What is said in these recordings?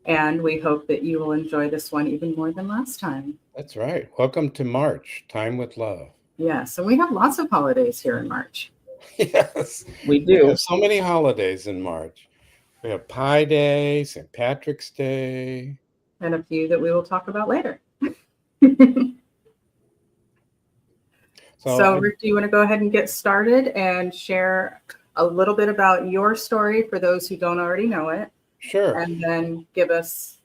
And we hope that you will enjoy this one even more than last time. That's right. Welcome to March, Time with Love. Yes, and we have lots of holidays here in March. Yes, We we do. have so many holidays in March. We have Pi Day, St. Patrick's Day. And a few that we will talk about later. So So, I Rick, do you want to go ahead and get started and share a little bit about your story for those who don't already know it, sure and then give us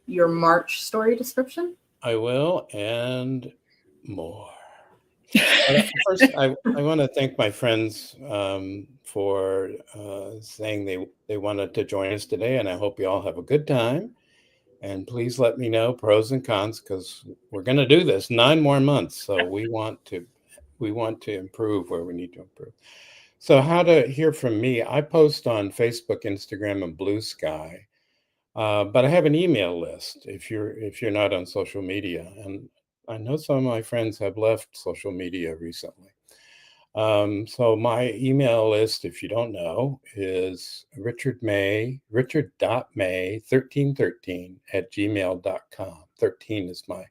your March story description? I will, and more. But first, I want to thank my friends for saying they wanted to join us today, and I hope you all have a good time. And please let me know pros and cons because we're going to do this 9 more months. So we want to improve where we need to improve. So how to hear from me? I post on Facebook, Instagram, and Blue Sky, but I have an email list if you're not on social media, and I know some of my friends have left social media recently. So my email list, if you don't know, is richard.may1313 @gmail.com. 13 is my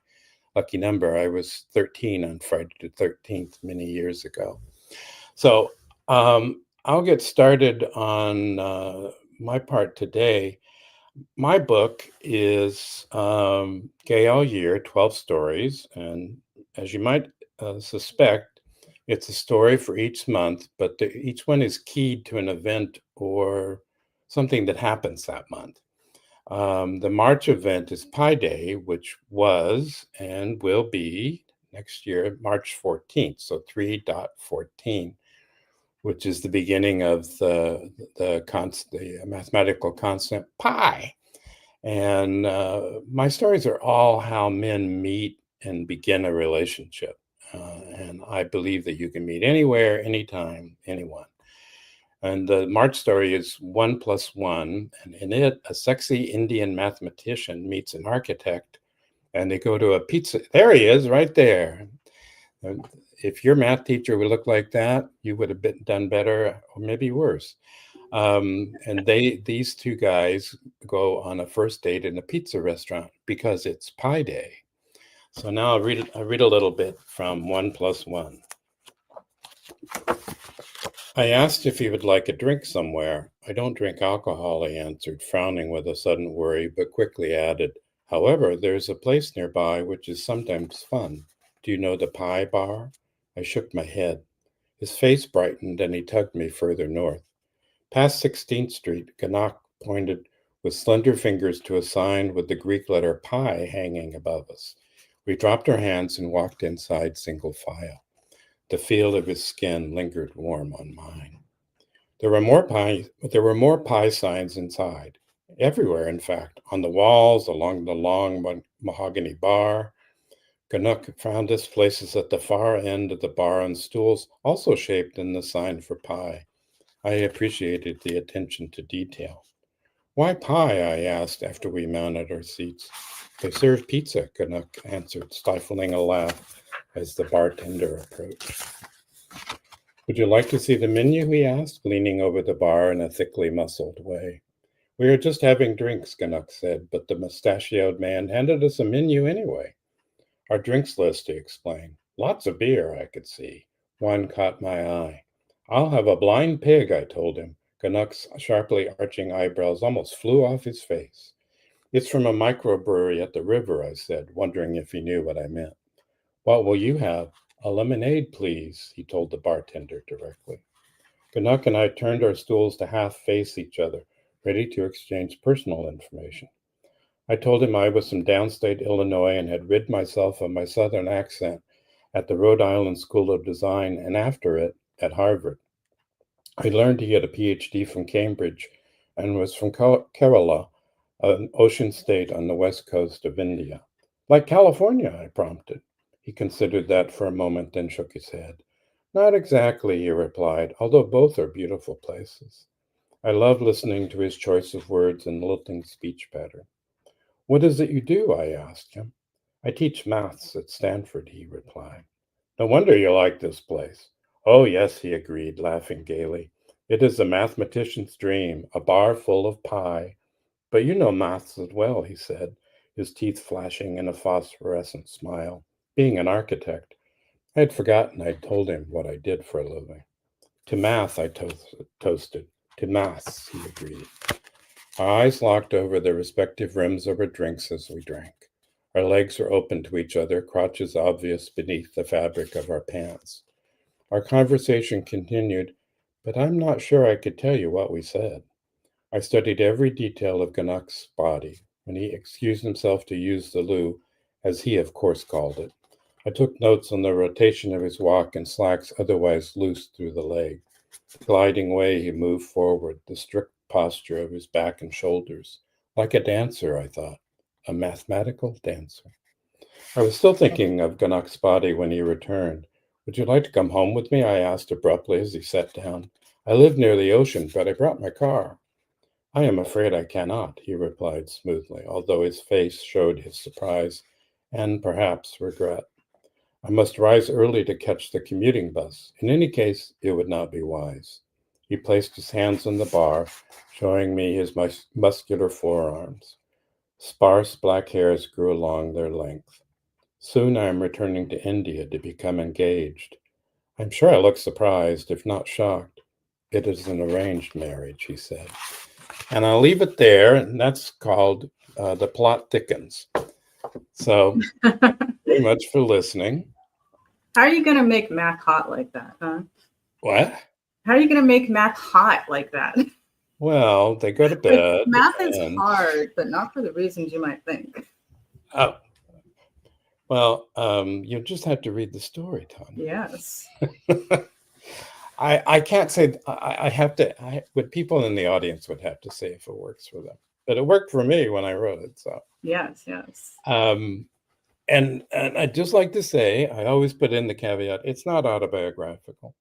lucky number. I was 13 on Friday the 13th many years ago. So I'll get started on my part today. My book is Gay All Year, 12 stories. And as you might suspect, it's a story for each month, but each one is keyed to an event or something that happens that month. The March event is Pi Day, which was and will be next year, March 14th, so 3.14, which is the beginning of the mathematical constant pi. And my stories are all how men meet and begin a relationship. And I believe that you can meet anywhere, anytime, anyone. And the March story is 1+1. And in it, a sexy Indian mathematician meets an architect and they go to a pizza. There he is, right there. And if your math teacher would look like that, you would have done better or maybe worse. And these two guys go on a first date in a pizza restaurant because it's Pi Day. So now I read a little bit from 1+1. I asked if he would like a drink somewhere. I don't drink alcohol, he answered, frowning with a sudden worry, but quickly added, however, there's a place nearby which is sometimes fun. Do you know the Pie Bar? I shook my head. His face brightened and he tugged me further north. Past 16th Street, Ganak pointed with slender fingers to a sign with the Greek letter pi hanging above us. We dropped our hands and walked inside single file. The feel of his skin lingered warm on mine. There were more pi signs inside. Everywhere, in fact, on the walls, along the long mahogany bar. Canuck found us places at the far end of the bar on stools, also shaped in the sign for pi. I appreciated the attention to detail. Why pie? I asked after we mounted our seats. They serve pizza, Canuck answered, stifling a laugh as the bartender approached. Would you like to see the menu? He asked, leaning over the bar in a thickly muscled way. We are just having drinks, Canuck said, but the mustachioed man handed us a menu anyway. Our drinks list, he explained. Lots of beer, I could see. One caught my eye. I'll have a blind pig, I told him. Canuck's sharply arching eyebrows almost flew off his face. It's from a microbrewery at the river, I said, wondering if he knew what I meant. What will you have? A lemonade, please, he told the bartender directly. Canuck and I turned our stools to half face each other, ready to exchange personal information. I told him I was from downstate Illinois and had rid myself of my southern accent at the Rhode Island School of Design and after it at Harvard. I learned he had a PhD from Cambridge and was from Kerala, an ocean state on the west coast of India. Like California, I prompted. He considered that for a moment, then shook his head. Not exactly, he replied, although both are beautiful places. I love listening to his choice of words and lilting speech pattern. What is it you do? I asked him. I teach maths at Stanford, he replied. No wonder you like this place. Oh, yes, he agreed, laughing gaily. It is a mathematician's dream, a bar full of pi, But you know maths as well, he said, his teeth flashing in a phosphorescent smile. Being an architect, I had forgotten I'd told him what I did for a living. To math, I toasted. To maths, he agreed. Our eyes locked over the respective rims of our drinks as we drank. Our legs were open to each other, crotches obvious beneath the fabric of our pants. Our conversation continued, but I'm not sure I could tell you what we said. I studied every detail of Ganuk's body. When he excused himself to use the loo, as he of course called it, I took notes on the rotation of his walk and slacks otherwise loose through the leg, the gliding way he moved forward, the strict posture of his back and shoulders. Like a dancer, I thought, a mathematical dancer. I was still thinking of Ganuk's body when he returned. Would you like to come home with me? I asked abruptly as he sat down. I live near the ocean, but I brought my car. I am afraid I cannot, he replied smoothly, although his face showed his surprise and perhaps regret. I must rise early to catch the commuting bus. In any case, it would not be wise. He placed his hands on the bar, showing me his muscular forearms. Sparse black hairs grew along their length. Soon I am returning to India to become engaged. I'm sure I look surprised, if not shocked. It is an arranged marriage, he said. And I'll leave it there, and that's called The Plot Thickens. So, very much for listening. How are you going to make math hot like that, huh? What? How are you going to make math hot like that? Well, they go to bed. Math is hard, but not for the reasons you might think. Oh, well, you just have to read the story, Tonya. Yes. I can't say, I have to, what people in the audience would have to say if it works for them. But it worked for me when I wrote it, so. Yes. And I'd just like to say, I always put in the caveat, it's not autobiographical.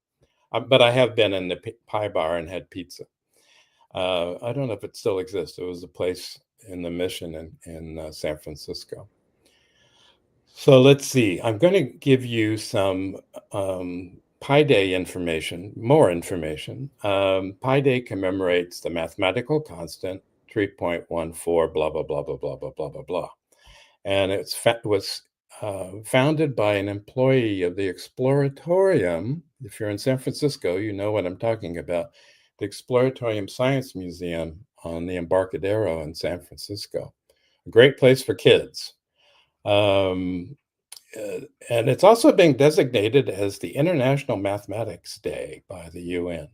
But I have been in the pie bar and had pizza. I don't know if it still exists. It was a place in the Mission in San Francisco. So let's see. I'm going to give you some Pi Day information, more information. Pi Day commemorates the mathematical constant 3.14, blah, blah, blah, blah, blah, blah, blah, blah, blah. And it was founded by an employee of the Exploratorium. If you're in San Francisco, you know what I'm talking about. The Exploratorium Science Museum on the Embarcadero in San Francisco. A great place for kids. And it's also being designated as the International Mathematics Day by the UN.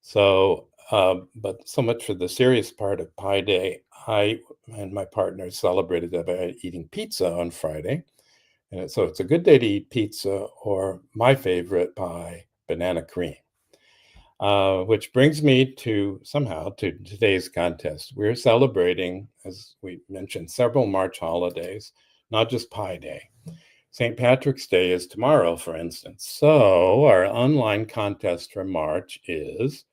So, but so much for the serious part of Pi Day. I and my partner celebrated that by eating pizza on Friday. And so it's a good day to eat pizza, or my favorite pie, banana cream. Which brings me to today's contest. We're celebrating, as we mentioned, several March holidays, not just Pi Day. St. Patrick's Day is tomorrow, for instance. So our online contest for March is,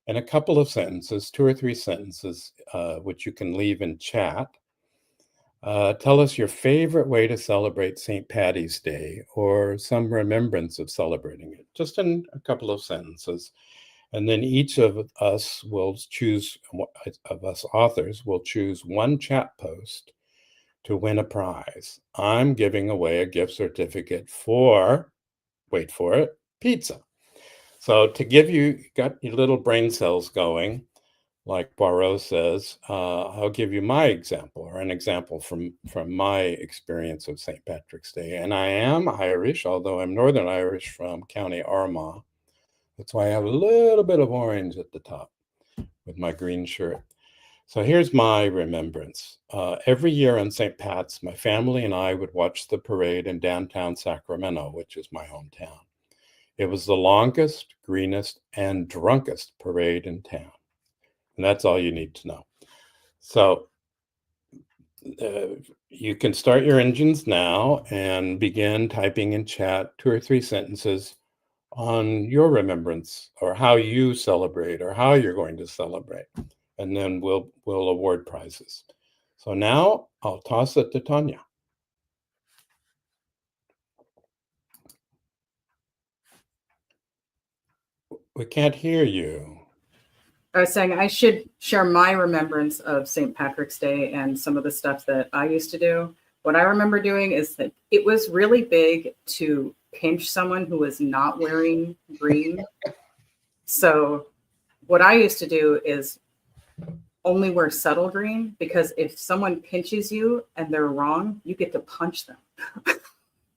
in a couple of sentences, 2 or 3 sentences, which you can leave in chat. Tell us your favorite way to celebrate St. Patty's Day, or some remembrance of celebrating it, just in a couple of sentences. And then each of us authors will choose one chat post to win a prize. I'm giving away a gift certificate for, wait for it, pizza. So to give you, got your little brain cells going, like Poirot says, I'll give you my example, or an example from my experience of St. Patrick's Day. And I am Irish, although I'm Northern Irish from County Armagh. That's why I have a little bit of orange at the top with my green shirt. So here's my remembrance. Every year on St. Pat's, my family and I would watch the parade in downtown Sacramento, which is my hometown. It was the longest, greenest, and drunkest parade in town. And that's all you need to know. So you can start your engines now and begin typing in chat 2 or 3 sentences on your remembrance, or how you celebrate, or how you're going to celebrate. And then we'll award prizes. So now I'll toss it to Tonya. We can't hear you. I was saying I should share my remembrance of St. Patrick's Day and some of the stuff that I used to do. What I remember doing is that it was really big to pinch someone who was not wearing green. So what I used to do is only wear subtle green, because if someone pinches you and they're wrong, you get to punch them.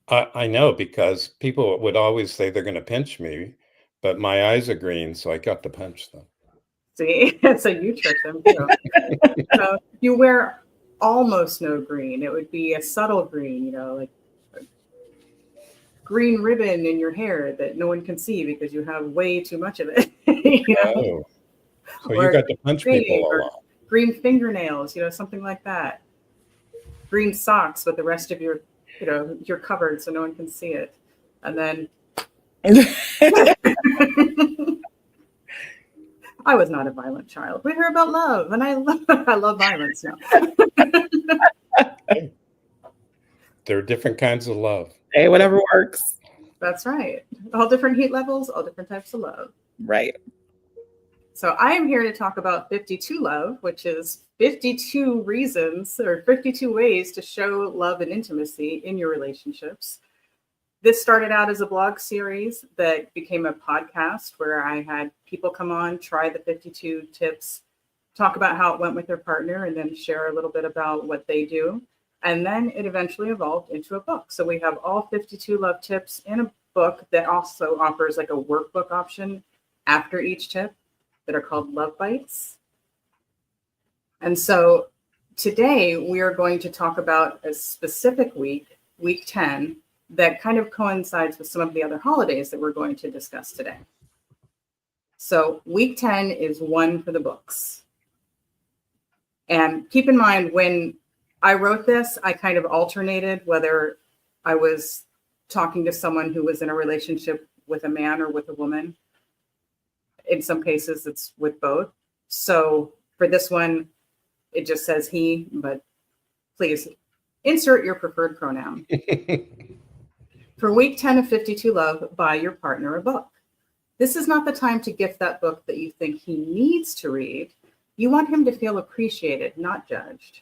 I know, because people would always say they're going to pinch me, but my eyes are green, so I got to punch them. See, so you trick them too. So you wear almost no green. It would be a subtle green, like a green ribbon in your hair that no one can see because you have way too much of it. Oh, so you got to punch people a lot. Green fingernails, something like that. Green socks, but the rest of your, you're covered so no one can see it. And then I was not a violent child. We heard about love, and I love violence now. There are different kinds of love. Hey, whatever works. That's right. All different heat levels, all different types of love. Right. So I am here to talk about 52 Love, which is 52 reasons or 52 ways to show love and intimacy in your relationships. This started out as a blog series that became a podcast where I had people come on, try the 52 tips, talk about how it went with their partner, and then share a little bit about what they do. And then it eventually evolved into a book. So we have all 52 love tips in a book that also offers like a workbook option after each tip that are called Love Bites. And so today we are going to talk about a specific week, week 10, that kind of coincides with some of the other holidays that we're going to discuss today. So week 10 is one for the books. And keep in mind, when I wrote this, I kind of alternated whether I was talking to someone who was in a relationship with a man or with a woman. In some cases, it's with both. So for this one, it just says he, but please insert your preferred pronoun. For week 10 of 52 Love, buy your partner a book. This is not the time to gift that book that you think he needs to read. You want him to feel appreciated, not judged.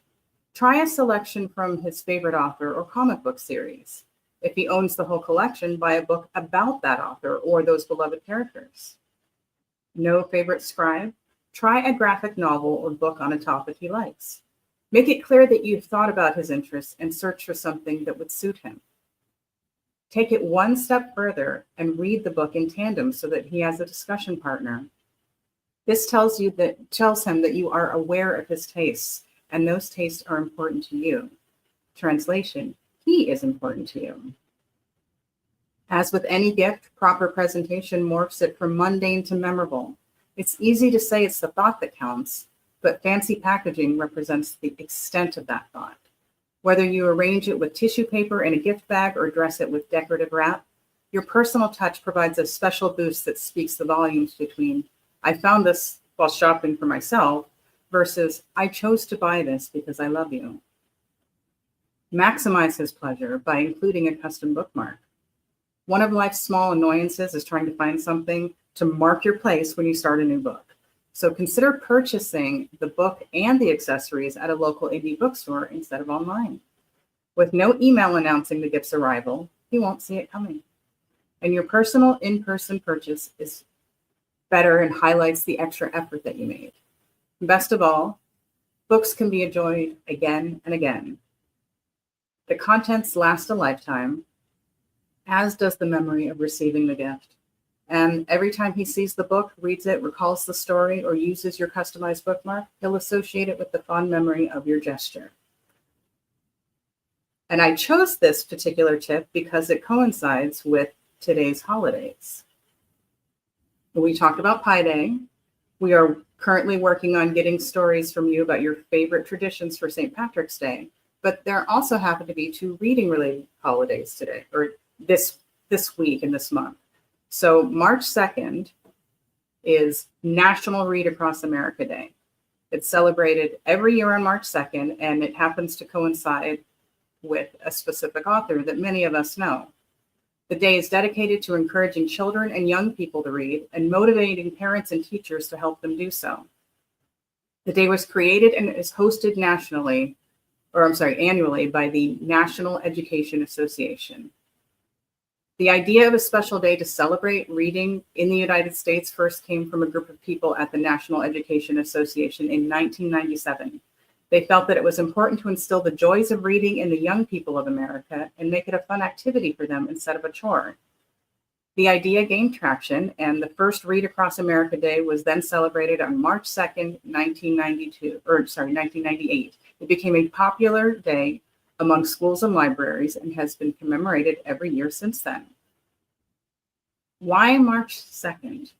Try a selection from his favorite author or comic book series. If he owns the whole collection, buy a book about that author or those beloved characters. No favorite scribe? Try a graphic novel or book on a topic he likes. Make it clear that you've thought about his interests and search for something that would suit him. Take it one step further and read the book in tandem so that he has a discussion partner. This tells him that you are aware of his tastes, and those tastes are important to you. Translation: he is important to you. As with any gift, proper presentation morphs it from mundane to memorable. It's easy to say it's the thought that counts, but fancy packaging represents the extent of that thought. Whether you arrange it with tissue paper in a gift bag or dress it with decorative wrap, your personal touch provides a special boost that speaks the volumes between "I found this while shopping for myself" versus "I chose to buy this because I love you." Maximize his pleasure by including a custom bookmark. One of life's small annoyances is trying to find something to mark your place when you start a new book. So consider purchasing the book and the accessories at a local indie bookstore instead of online. With no email announcing the gift's arrival, he won't see it coming. And your personal in-person purchase is better and highlights the extra effort that you made. Best of all, books can be enjoyed again and again. The contents last a lifetime, as does the memory of receiving the gift. And every time he sees the book, reads it, recalls the story, or uses your customized bookmark, he'll associate it with the fond memory of your gesture. And I chose this particular tip because it coincides with today's holidays. We talked about Pi Day. We are currently working on getting stories from you about your favorite traditions for St. Patrick's Day. But there also happen to be 2 reading-related holidays today, or this week and this month. So March 2nd is National Read Across America Day. It's celebrated every year on March 2nd, and it happens to coincide with a specific author that many of us know. The day is dedicated to encouraging children and young people to read and motivating parents and teachers to help them do so. The day was created and is hosted annually by the National Education Association. The idea of a special day to celebrate reading in the United States first came from a group of people at the National Education Association in 1997. They felt that it was important to instill the joys of reading in the young people of America and make it a fun activity for them instead of a chore. The idea gained traction, and the first Read Across America Day was then celebrated on March 2nd, 1998. It became a popular day among schools and libraries and has been commemorated every year since then. Why March 2nd?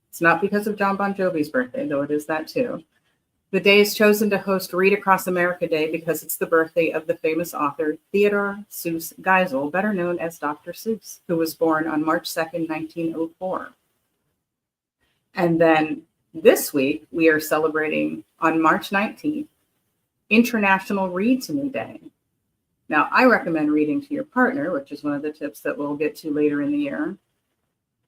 It's not because of John Bon Jovi's birthday, though it is that too. The day is chosen to host Read Across America Day because it's the birthday of the famous author Theodore Seuss Geisel, better known as Dr. Seuss, who was born on March 2nd, 1904. And then this week, we are celebrating on March 19th, International Read to Me Day. Now, I recommend reading to your partner, which is one of the tips that we'll get to later in the year.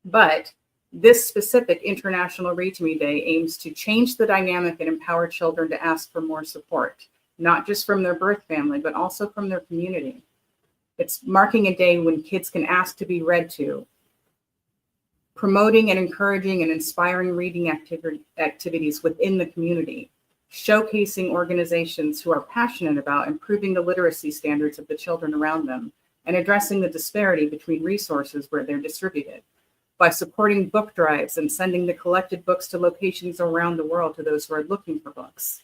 But this specific International Read to Me Day aims to change the dynamic and empower children to ask for more support, not just from their birth family, but also from their community. It's marking a day when kids can ask to be read to, promoting and encouraging and inspiring reading activities within the community, showcasing organizations who are passionate about improving the literacy standards of the children around them, and addressing the disparity between resources where they're distributed, by supporting book drives and sending the collected books to locations around the world to those who are looking for books.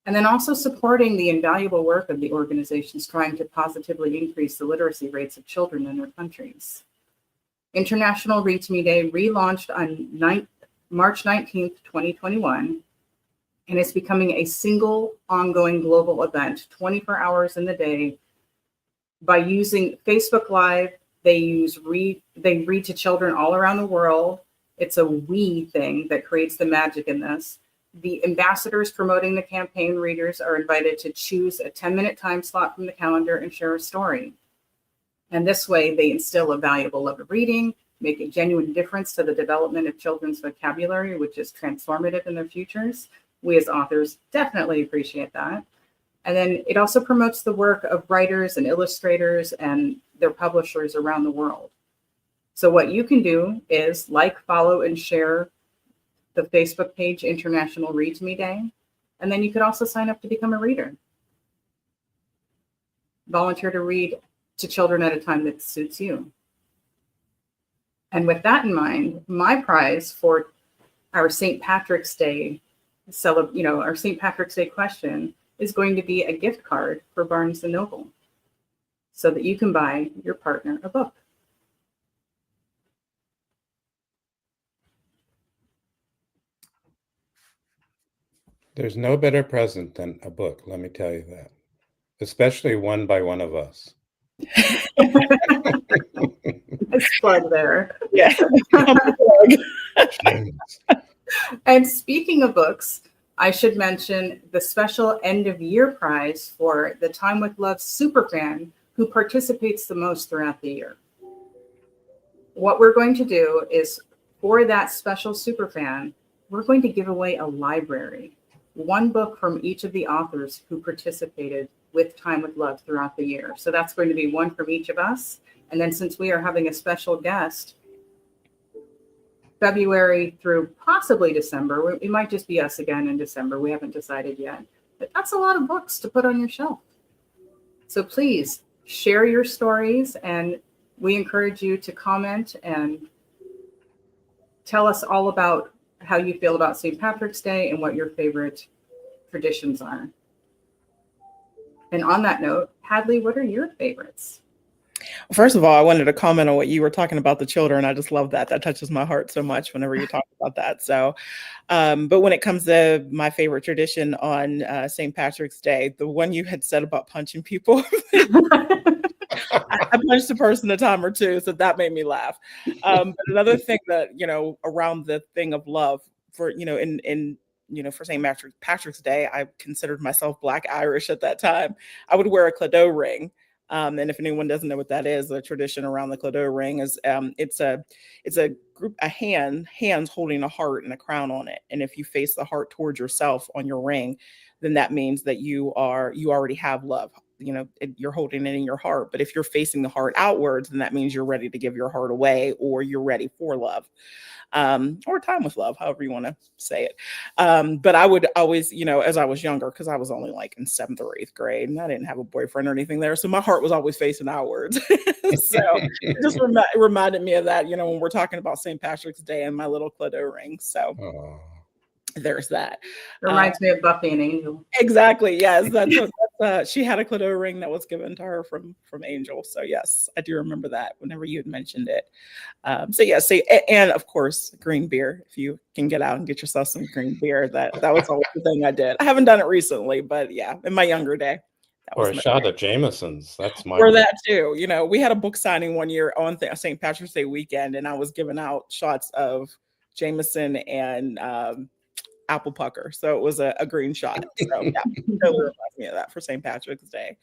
And then also supporting the invaluable work of the organizations trying to positively increase the literacy rates of children in their countries. International Read to Me Day relaunched on March 19th, 2021, and it's becoming a single ongoing global event, 24 hours in the day. By using Facebook Live, they read to children all around the world. It's a we thing that creates the magic in this. The ambassadors promoting the campaign readers are invited to choose a 10-minute time slot from the calendar and share a story. And this way, they instill a valuable love of reading, make a genuine difference to the development of children's vocabulary, which is transformative in their futures. We as authors definitely appreciate that. And then it also promotes the work of writers and illustrators and their publishers around the world. So what you can do is like, follow, and share the Facebook page International Read to Me Day. And then you could also sign up to become a reader. Volunteer to read to children at a time that suits you. And with that in mind, my prize for our St. Patrick's Day, our St. Patrick's Day question is going to be a gift card for Barnes & Noble so that you can buy your partner a book. There's no better present than a book, let me tell you that. Especially one by one of us. Nice plug there. Yeah. And speaking of books, I should mention the special end of year prize for the Time with Love superfan who participates the most throughout the year. What we're going to do is, for that special superfan, we're going to give away a library, one book from each of the authors who participated with Time with Love throughout the year. So that's going to be one from each of us. And then since we are having a special guest, February through possibly December, it might just be us again in December. We haven't decided yet. But that's a lot of books to put on your shelf. So please share your stories, and we encourage you to comment and tell us all about how you feel about St. Patrick's Day and what your favorite traditions are. And on that note, Hadley, what are your favorites? First of all, I wanted to comment on what you were talking about the children. I just love that. That touches my heart so much whenever you talk about that. So, but when it comes to my favorite tradition on St. Patrick's Day, the one you had said about punching people, I punched a person a time or two, so that made me laugh. But another thing that, around the thing of love for, for St. Patrick's Day, I considered myself Black Irish at that time. I would wear a Clado ring And if anyone doesn't know what that is, the tradition around the Clodo ring is it's a group of hands holding a heart and a crown on it. And if you face the heart towards yourself on your ring, then that means that you already have love. You're holding it in your heart. But if you're facing the heart outwards, then that means you're ready to give your heart away, or you're ready for love. Or time with love, however you want to say it. But I would always, as I was younger, because I was only like in 7th or 8th grade, and I didn't have a boyfriend or anything there, so my heart was always facing outwards. So it just reminded me of that, when we're talking about St. Patrick's Day and my little Clodo ring. So there's that. Reminds me of Buffy and Angel. Exactly. Yes, that's she had a Clodo ring that was given to her from Angel. So yes, I do remember that whenever you had mentioned it. And of course, green beer. If you can get out and get yourself some green beer, that was always the thing I did. I haven't done it recently, but yeah, in my younger day. Or a shot of Jameson's. That's my. Or that too. We had a book signing one year on St. Patrick's Day weekend, and I was giving out shots of Jameson and apple pucker. So it was a green shot. So yeah, totally reminds me of that for St. Patrick's Day.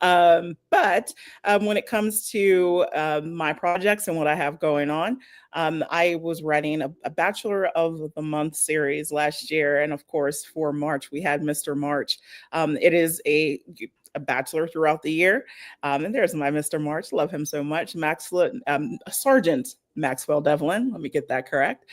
But when it comes to my projects and what I have going on, I was writing a Bachelor of the Month series last year. And of course, for March, we had Mr. March. It is a bachelor throughout the year. And there's my Mr. March. Love him so much. Sergeant Maxwell Devlin. Let me get that correct.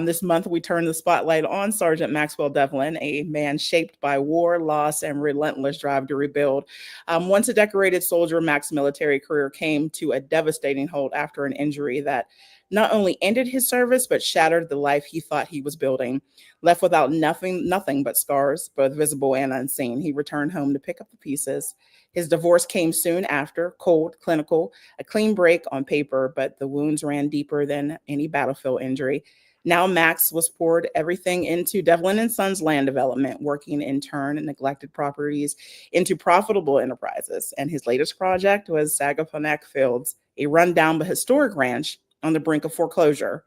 This month, we turn the spotlight on Sergeant Maxwell Devlin, a man shaped by war, loss, and relentless drive to rebuild. Once a decorated soldier, Max's military career came to a devastating halt after an injury that not only ended his service, but shattered the life he thought he was building. Left without nothing but scars, both visible and unseen, he returned home to pick up the pieces. His divorce came soon after, cold, clinical, a clean break on paper, but the wounds ran deeper than any battlefield injury. Now Max was poured everything into Devlin & Sons land development, working in turn and neglected properties into profitable enterprises. And his latest project was Sagaponack Fields, a rundown but historic ranch on the brink of foreclosure.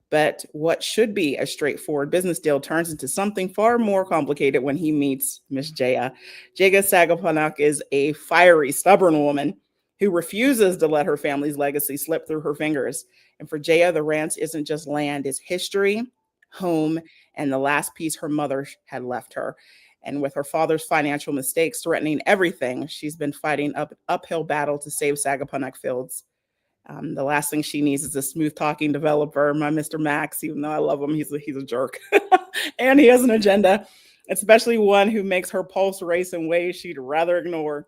But what should be a straightforward business deal turns into something far more complicated when he meets Miss Jaya. Jaya Sagaponack is a fiery, stubborn woman who refuses to let her family's legacy slip through her fingers. And for Jaya, the ranch isn't just land, it's history, home, and the last piece her mother had left her. And with her father's financial mistakes threatening everything, she's been fighting uphill battle to save Sagaponack Fields. The last thing she needs is a smooth talking developer, my Mr. Max, even though I love him, he's a jerk. And he has an agenda, especially one who makes her pulse race in ways she'd rather ignore.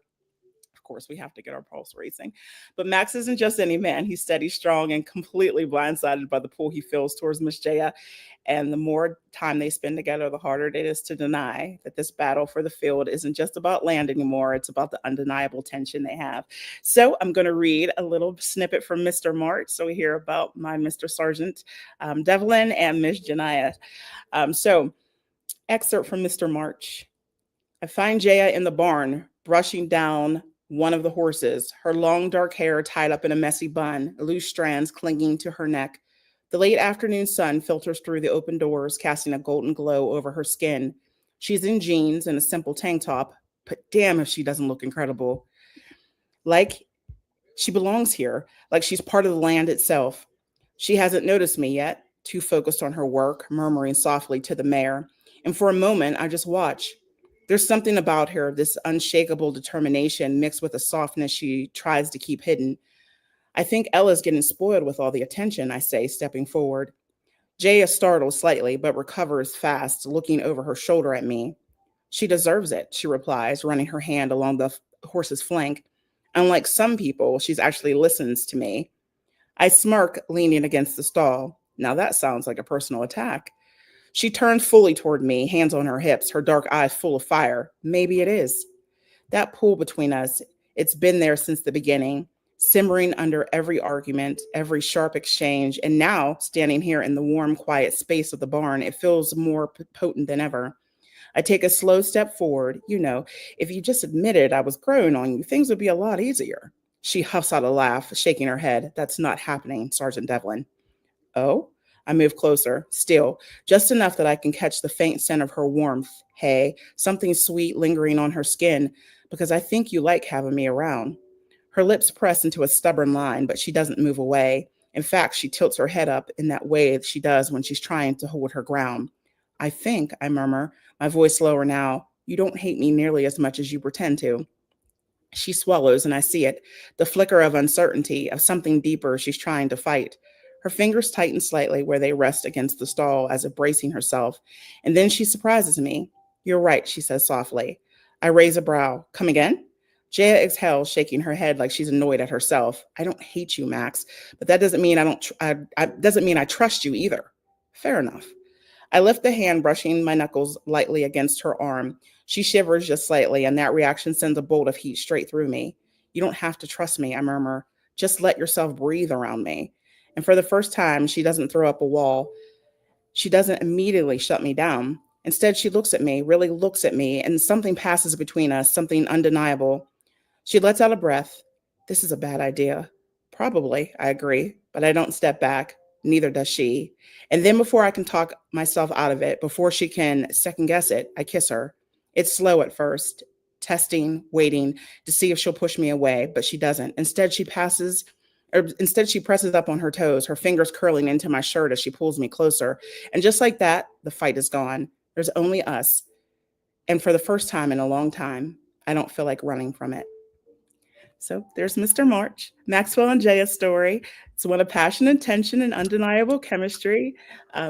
Of course, we have to get our pulse racing. But Max isn't just any man. He's steady, strong, and completely blindsided by the pull he feels towards Miss Jaya. And the more time they spend together, the harder it is to deny that this battle for the field isn't just about land anymore. It's about the undeniable tension they have. So I'm going to read a little snippet from Mr. March. So we hear about my Mr. Sergeant Devlin and Miss Janaya. Excerpt from Mr. March. I find Jaya in the barn, brushing down one of the horses, her long dark hair tied up in a messy bun, loose strands clinging to her neck. The late afternoon sun filters through the open doors, casting a golden glow over her skin. She's in jeans and a simple tank top, but damn if she doesn't look incredible. Like she belongs here, like she's part of the land itself. She hasn't noticed me yet, too focused on her work, murmuring softly to the mayor. And for a moment, I just watch. There's something about her, this unshakable determination mixed with a softness she tries to keep hidden. I think Ella's getting spoiled with all the attention, I say, stepping forward. Jaya startles slightly, but recovers fast, looking over her shoulder at me. She deserves it, she replies, running her hand along the horse's flank. Unlike some people, she's actually listens to me. I smirk, leaning against the stall. Now that sounds like a personal attack. She turns fully toward me, hands on her hips, her dark eyes full of fire. Maybe it is. That pull between us, it's been there since the beginning, simmering under every argument, every sharp exchange. And now, standing here in the warm, quiet space of the barn, it feels more potent than ever. I take a slow step forward. If you just admitted I was growing on you, things would be a lot easier. She huffs out a laugh, shaking her head. That's not happening, Sergeant Devlin. Oh? I move closer, still, just enough that I can catch the faint scent of her warmth. Hey, something sweet lingering on her skin, because I think you like having me around. Her lips press into a stubborn line, but she doesn't move away. In fact, she tilts her head up in that way that she does when she's trying to hold her ground. I think, I murmur, my voice lower now, you don't hate me nearly as much as you pretend to. She swallows, and I see it, the flicker of uncertainty, of something deeper she's trying to fight. Her fingers tighten slightly where they rest against the stall as if bracing herself, and then she surprises me. You're right, she says softly. I raise a brow. Come again? Jaya exhales, shaking her head like she's annoyed at herself. I don't hate you, Max, but that doesn't mean doesn't mean I trust you either. Fair enough. I lift the hand, brushing my knuckles lightly against her arm. She shivers just slightly, and that reaction sends a bolt of heat straight through me. You don't have to trust me, I murmur. Just let yourself breathe around me. And for the first time, she doesn't throw up a wall. She doesn't immediately shut me down. Instead, she looks at me, really looks at me, and something passes between us, something undeniable. She lets out a breath. This is a bad idea. Probably, I agree, but I don't step back. Neither does she. And then before I can talk myself out of it, before she can second guess it, I kiss her. It's slow at first, testing, waiting to see if she'll push me away, but she doesn't. Instead, she presses up on her toes, her fingers curling into my shirt as she pulls me closer. And just like that, the fight is gone. There's only us. And for the first time in a long time, I don't feel like running from it. So there's Mr. March, Maxwell and Jaya's story. It's one of passion and tension and undeniable chemistry.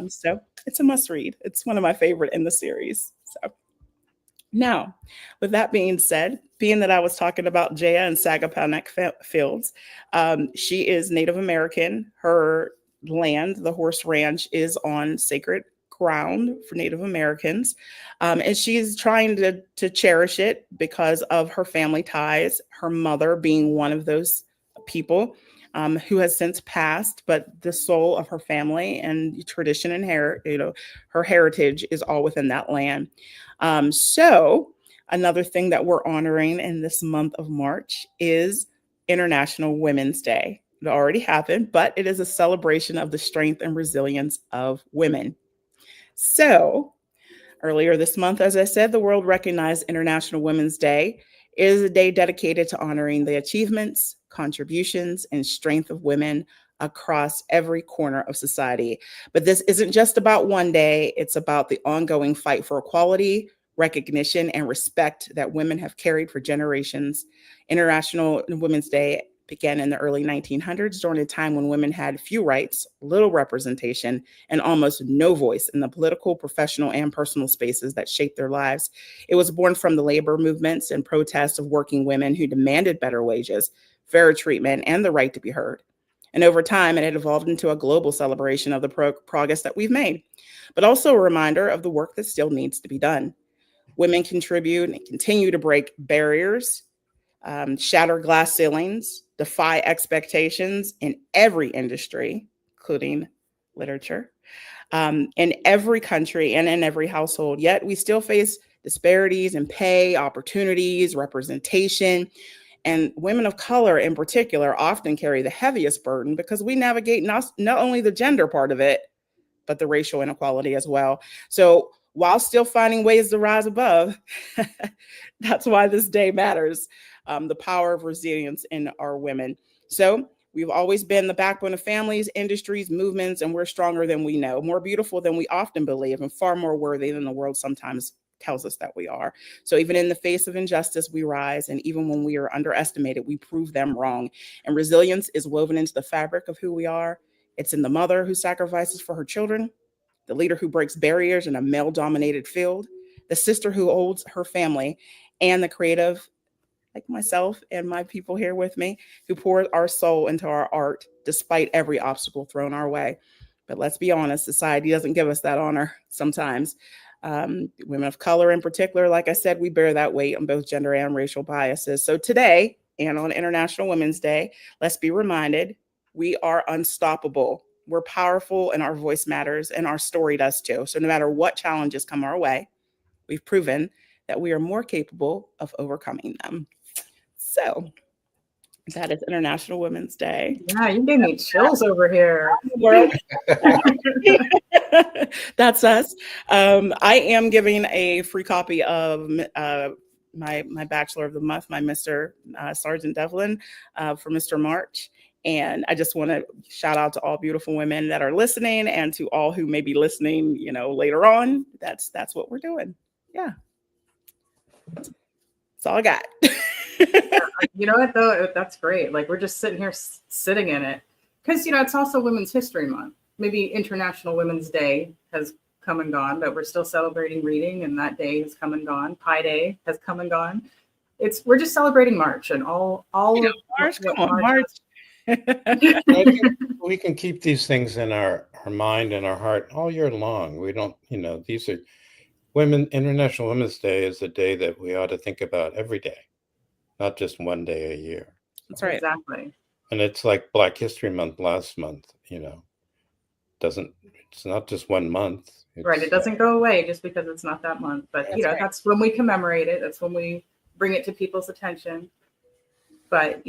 So it's a must read. It's one of my favorite in the series. So now, with that being said, being that I was talking about Jaya and Sagaponack Fields, she is Native American. Her land, the horse ranch, is on sacred ground for Native Americans. And she's trying to cherish it because of her family ties, her mother being one of those people who has since passed, but the soul of her family and tradition and her heritage is all within that land. So another thing that we're honoring in this month of March is International Women's Day. It already happened, but it is a celebration of the strength and resilience of women. So earlier this month, as I said, the world recognized International Women's Day. It is a day dedicated to honoring the achievements, contributions, and strength of women across every corner of society. But this isn't just about one day. It's about the ongoing fight for equality, recognition, and respect that women have carried for generations. International Women's Day began in the early 1900s during a time when women had few rights, little representation, and almost no voice in the political, professional, and personal spaces that shaped their lives. It was born from the labor movements and protests of working women who demanded better wages, fairer treatment, and the right to be heard. And over time, it had evolved into a global celebration of the progress that we've made, but also a reminder of the work that still needs to be done. Women contribute and continue to break barriers, shatter glass ceilings, defy expectations in every industry, including literature, in every country and in every household. Yet we still face disparities in pay, opportunities, representation, and women of color in particular often carry the heaviest burden because we navigate not only the gender part of it, but the racial inequality as well. So while still finding ways to rise above, that's why this day matters. The power of resilience in our women. So we've always been the backbone of families, industries, movements, and we're stronger than we know, more beautiful than we often believe, and far more worthy than the world sometimes tells us that we are. So even in the face of injustice, we rise, and even when we are underestimated, we prove them wrong. And resilience is woven into the fabric of who we are. It's in the mother who sacrifices for her children, the leader who breaks barriers in a male-dominated field, the sister who holds her family, and the creative, like myself and my people here with me, who pour our soul into our art despite every obstacle thrown our way. But let's be honest, society doesn't give us that honor sometimes. Women of color in particular, like I said, we bear that weight on both gender and racial biases. So today, and on International Women's Day, let's be reminded we are unstoppable. We're powerful and our voice matters and our story does too. So no matter what challenges come our way, we've proven that we are more capable of overcoming them. So that is International Women's Day. Yeah, you gave me chills over here. World. That's us. I am giving a free copy of my Bachelor of the Month, my Mr. Sergeant Devlin, for Mr. March. And I just want to shout out to all beautiful women that are listening, and to all who may be listening, later on. That's what we're doing. Yeah. That's all I got. You know what, though? That's great. Like, we're just sitting here sitting in it. Because, it's also Women's History Month. Maybe International Women's Day has come and gone, but we're still celebrating reading, and that day has come and gone. Pi Day has come and gone. We're just celebrating March and all of March. Come on, March. I think we can keep these things in our mind and our heart all year long. We don't, these are International Women's Day is a day that we ought to think about every day, not just one day a year. That's right. Exactly. And it's like Black History Month last month, it's not just 1 month. Right. It doesn't go away just because it's not that month. But, right. That's when we commemorate it. That's when we bring it to people's attention. But,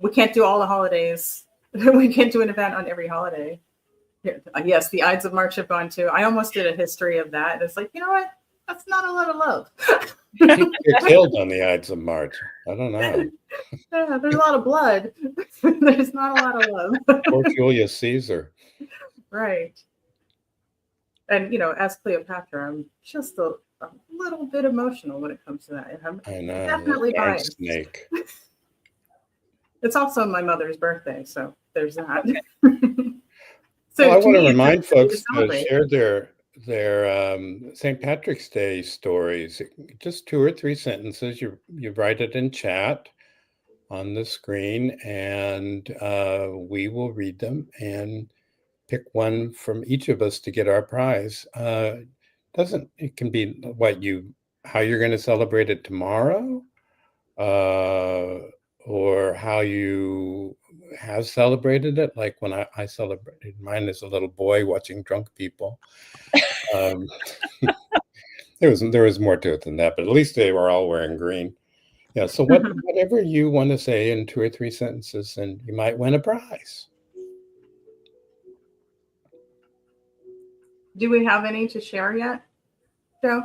we can't do all the holidays. We can't do an event on every holiday. Yes, the Ides of March have gone too. I almost did a history of that. It's like, you know what? That's not a lot of love. People get killed on the Ides of March. I don't know. Yeah, there's a lot of blood. There's not a lot of love. Poor Julius Caesar. Right. And, as Cleopatra, I'm just a little bit emotional when it comes to that. I know. Definitely biased. Snake. It's also my mother's birthday, so there's that. So I want to remind folks to to share their St. Patrick's Day stories. Just 2 or 3 sentences. You write it in chat on the screen, and we will read them and pick one from each of us to get our prize. It can be how you're going to celebrate it tomorrow, or how you have celebrated it, like when I celebrated mine as a little boy watching drunk people. There was more to it than that, but at least they were all wearing green. Yeah, so whatever you want to say in 2 or 3 sentences, and you might win a prize. Do we have any to share yet, Joe?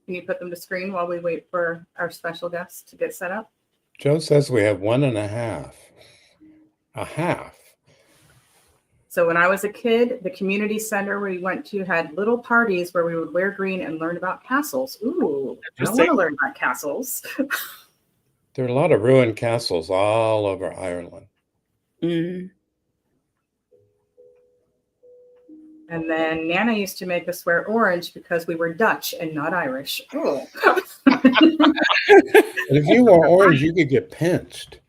Can you put them to screen while we wait for our special guests to get set up? Joe says we have 1.5. A half. So when I was a kid, the community center we went to had little parties where we would wear green and learn about castles. Ooh, I want to learn about castles. There are a lot of ruined castles all over Ireland. Mm. And then Nana used to make us wear orange because we were Dutch and not Irish. Oh. And if you wore orange, you could get pinched.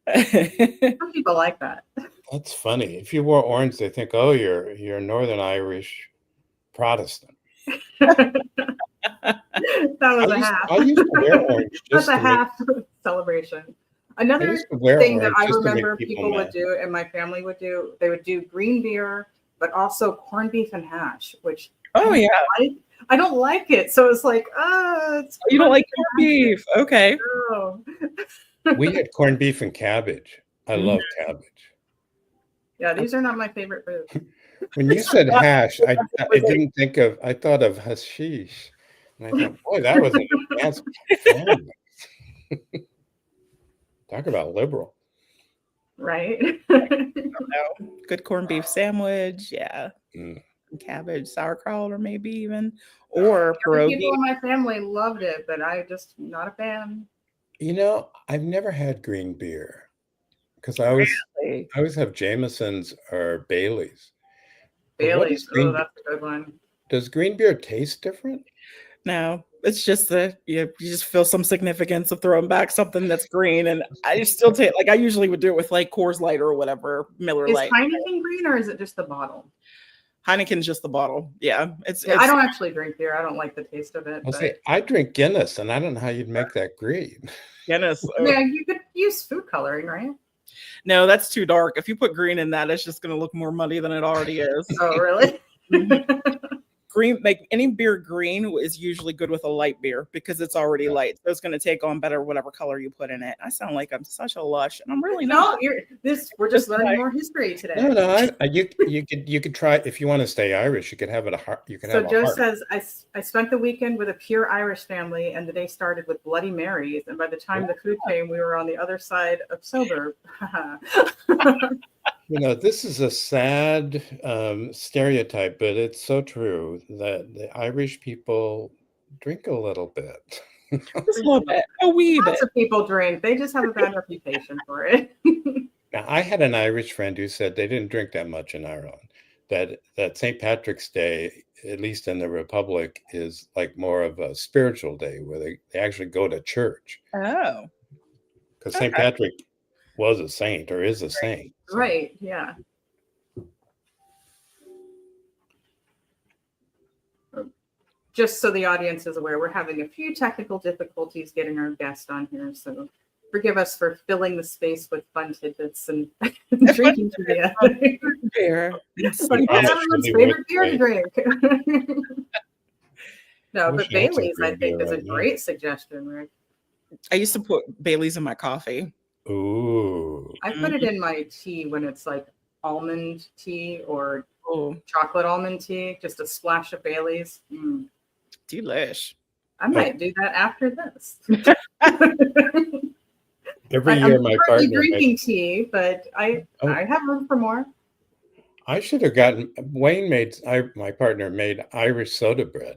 Some people like that. That's funny. If you wore orange, they think, oh, you're Northern Irish Protestant. That was a half. I used to wear orange. That's a half celebration. Another thing that I remember people would do and my family would do, they would do green beer, but also corned beef and hash, which I don't like it. So it's like, you don't like corned beef. Okay. No. We had corned beef and cabbage. I love cabbage. Yeah, these are not my favorite foods. When you said hash, I thought of hashish. And I thought, boy, that was an advancement. Talk about liberal. Right. Good corned beef sandwich. Yeah. Cabbage, sauerkraut, or maybe even, or pierogi. People in my family loved it, but I just not a fan. I've never had green beer because I always have Jameson's or Bailey's. Bailey's, that's a good one. Does green beer taste different? No, it's just you just feel some significance of throwing back something that's green, and I still take I usually would do it with like Coors Light or whatever, Miller Lite. Is Heineken green or is it just the bottle? Heineken's just the bottle. Yeah, it's I don't actually drink beer. I don't like the taste of it. I drink Guinness, and I don't know how you'd make that green. Guinness. Yeah, you could use food coloring, right? No, that's too dark. If you put green in that, it's just going to look more muddy than it already is. Oh, really? green, like any beer green is usually good with a light beer because it's already light. So it's going to take on better whatever color you put in it. I sound like I'm such a lush, and I'm really not. No, we're just learning more history today. No, you could try, if you want to stay Irish, you could have it So Joe says, I spent the weekend with a pure Irish family, and the day started with Bloody Marys, and by the time the food came, we were on the other side of sober. This is a sad stereotype, but it's so true that the Irish people drink a little bit. Just a little bit, a wee bit. Lots of people drink. They just have a bad reputation for it. Now, I had an Irish friend who said they didn't drink that much in Ireland. That St. Patrick's Day, at least in the Republic, is like more of a spiritual day where they actually go to church. Oh. Because St. Patrick was a saint or is a saint. So. Right, yeah. Just so the audience is aware, we're having a few technical difficulties getting our guest on here, so forgive us for filling the space with fun tidbits and drinking trivia. Beer. Like everyone's favorite beer to drink. No, but Bailey's, I think, is a great suggestion, Rick. I used to put Bailey's in my coffee. Ooh. I put it in my tea when it's like almond tea or chocolate almond tea, just a splash of Bailey's. Delish. I might do that after this. Every year, my partner drinking tea, but I have room for more. I should have gotten my partner made Irish soda bread.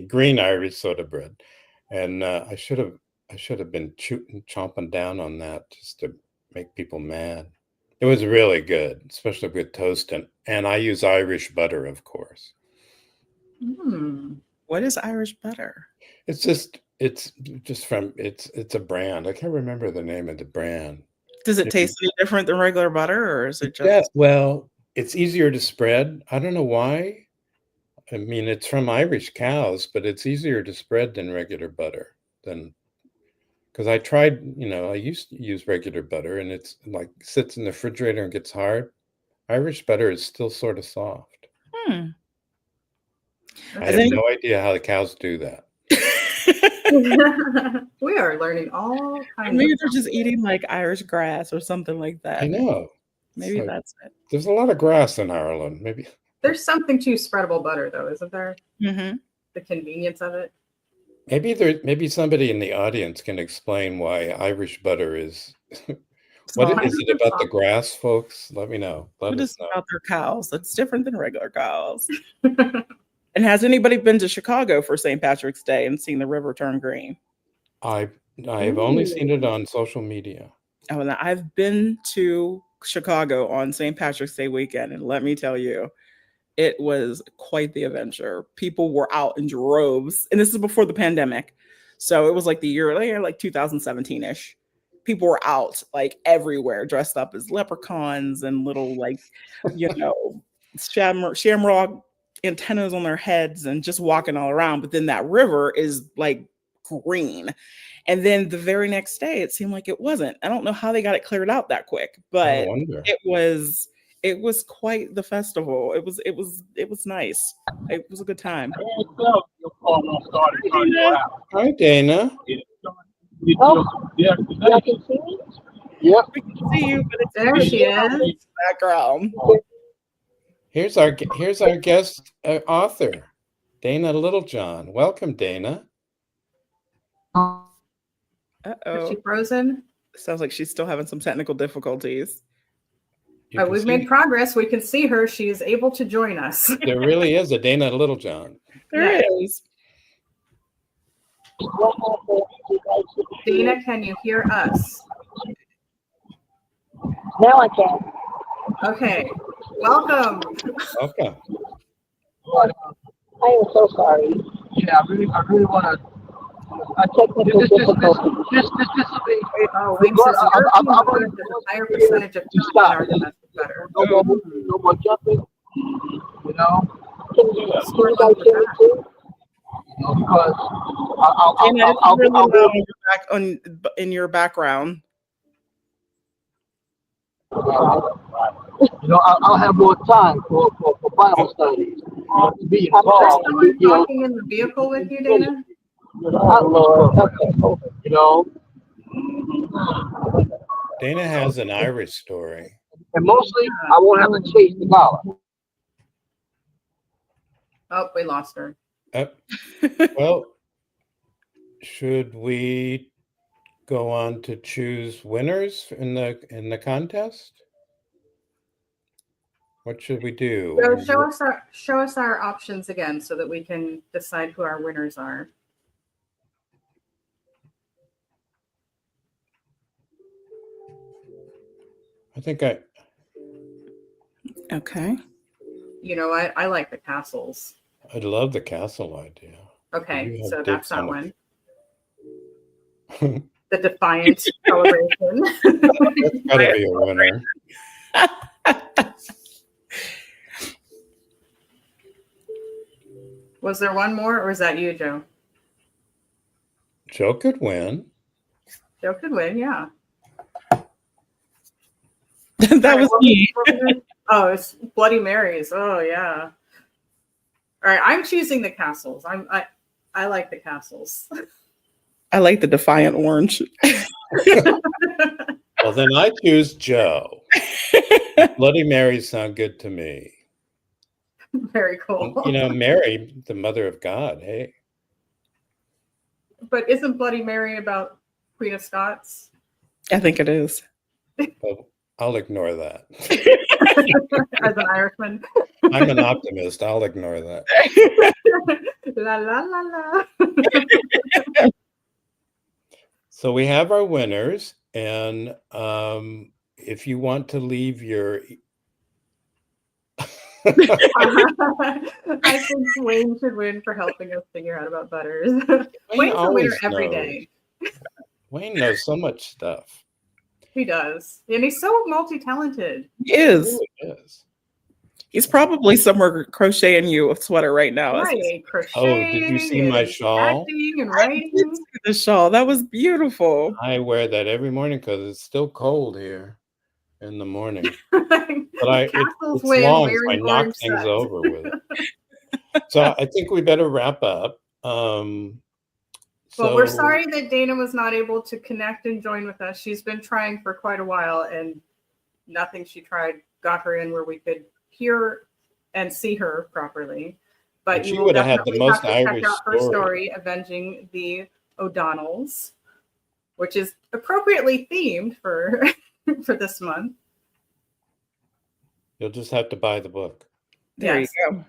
Green Irish soda bread, and I should have been chomping down on that just to make people mad. It was really good, especially with toast, and I use Irish butter, of course. What is Irish butter? It's a brand. I can't remember the name of the brand. Does it taste any different than regular butter, or is it just? Yeah, well, it's easier to spread. I don't know why. I mean, it's from Irish cows, but it's easier to spread than regular butter. Because I tried, I used to use regular butter, and it's like sits in the refrigerator and gets hard. Irish butter is still sort of soft. I have no idea how the cows do that. We are learning all kinds. Maybe they're just eating like Irish grass or something like that. I know. Maybe that's it. There's a lot of grass in Ireland. Maybe there's something to spreadable butter, though, isn't there? Mm-hmm. The convenience of it. Maybe somebody in the audience can explain why Irish butter is. What is it about the grass, folks? Let me know. What is it about their cows that's different than regular cows? And has anybody been to Chicago for St. Patrick's Day and seen the river turn green? I've only seen it on social media. Oh, and I've been to Chicago on St. Patrick's Day weekend, and let me tell you, it was quite the adventure. People were out in droves, and this is before the pandemic, so it was like the year like 2017-ish. People were out like everywhere, dressed up as leprechauns and little shamrock antennas on their heads and just walking all around. But then that river is like green. And then the very next day, it seemed like it wasn't. I don't know how they got it cleared out that quick, but it was quite the festival. It was nice. It was a good time. Hi, Dana. Yeah, I can see me. Yeah, we can see you, but it's there she is. Background. Here's our guest author, Dana Littlejohn. Welcome, Dana. Is she frozen? Sounds like she's still having some technical difficulties. We've made progress. We can see her. She is able to join us. There really is a Dana Littlejohn. There is. Dana, can you hear us? Now I can. Okay. Welcome. Welcome. I am so sorry. Yeah, I really want to. Technical difficulty. This will be. Oh, Wing says European beverage has a higher percentage of tequila in our domestic butter. No more jumping. You know. Can you guys hear me too? Because I'll really loud in your background. You know, I'll have more time for Bible studies. Be Is there involved. someone You know, talking in the vehicle with you, Dana? Lord. You know, Dana has an Irish story. and mostly I won't have to chase the dollar. Oh, we lost her. Well, should we go on to choose winners in the contest? What should we do? So show us our options again so that we can decide who our winners are. I think Okay. You know, I like the castles. I love the castle idea. Okay, You have so that's dibs that on one. it. The Defiant celebration. That's gotta be a winner. Was there one more, or is that you, Joe? Joe could win. Joe could win, yeah. That was me. Oh, it's Bloody Marys. Oh, yeah. All right, I'm choosing the castles. I like the castles. I like the Defiant Orange. Well, then I choose Joe. Bloody Marys sound good to me. Very cool. And, you know, Mary, the mother of God. Hey. But isn't Bloody Mary about Queen of Scots? I think it is. Well, I'll ignore that. As an Irishman. I'm an optimist. I'll ignore that. La la la la. So we have our winners, and if you want to leave your I think Wayne should win for helping us figure out about butters. Wayne's a winner every day. Wayne knows so much stuff. He does. And he's so multi-talented. He is. He really is. He's probably somewhere crocheting you a sweater right now. Right. Crocheting. Oh, did you see my shawl? Acting and I writing. did see the shawl. That was beautiful. I wear that every morning because it's still cold here in the morning. But it's long, so I knock things over with it. So I think we better wrap up. Well, we're sorry that Dana was not able to connect and join with us. She's been trying for quite a while, and nothing she tried got her in where we could hear and see her properly. But she you will would have had the definitely most have to Irish check out her story. story, Avenging the O'Donnells, which is appropriately themed for for this month. You'll just have to buy the book. There Yes. you go.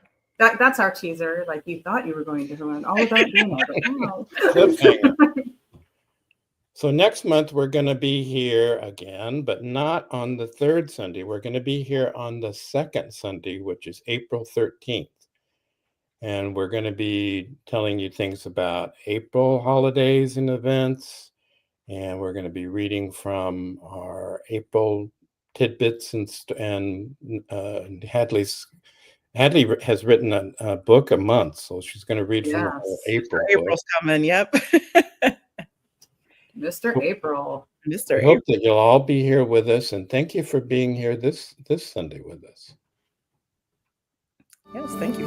That's our teaser. Like you thought you were going to learn all about Dana, but no. Cliffhanger. So next month we're going to be here again, but not on the third Sunday. We're going to be here on the second Sunday, which is April 13th. And we're going to be telling you things about April holidays and events. And we're going to be reading from our April tidbits and Hadley has written a book a month, so she's going to read from her April. April's coming. Yep. Mr. April. Mr. I hope that you'll all be here with us, and thank you for being here this Sunday with us. Yes, thank you.